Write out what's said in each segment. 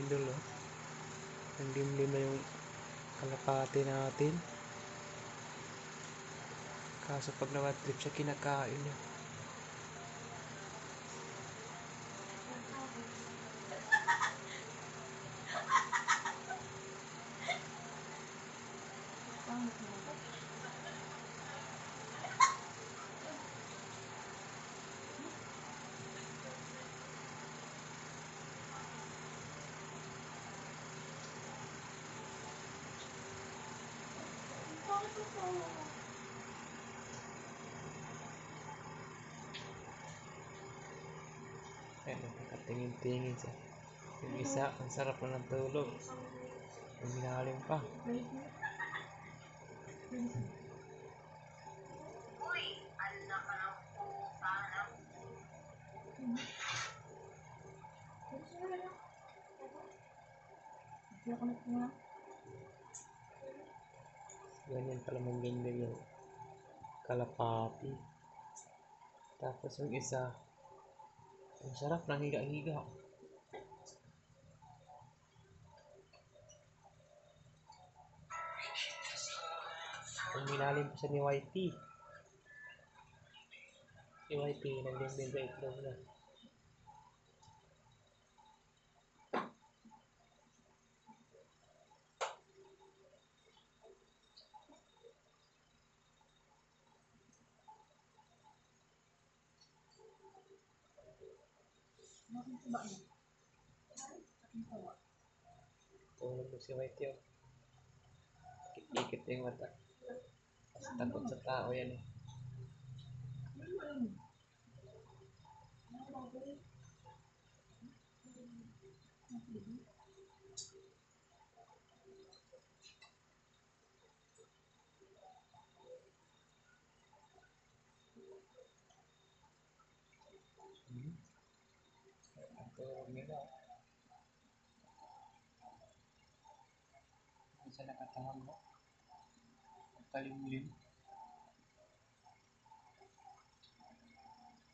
Idol, oh. Ang limlim na yung kalapati natin. Kaso pag nawatrip siya, kinakain niya. Ayan, nakatingin-tingin siya. Yung isa, ang sarap na ng tulog. Ang minalim pa. Ganyan pala magiging yung kalapati. Tapos yung isa, ang sarap ng higa-higa. Ang minalim pa siya ni YT. Si YT, nagdindin sa itlog na. Tulog na si YT, oh. Ikit yung mata. Kasi takot sa tao yan, eh. Ang tulog nila. Ang sa nakatahan mo. Ang talimlim.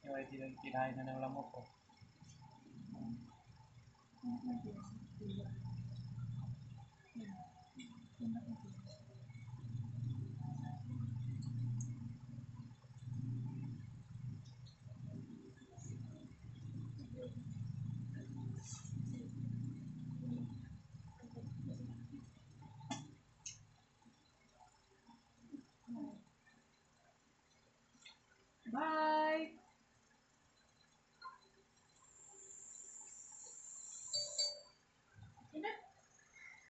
Yung YT lang kinain na ng lamok, oh. Bye!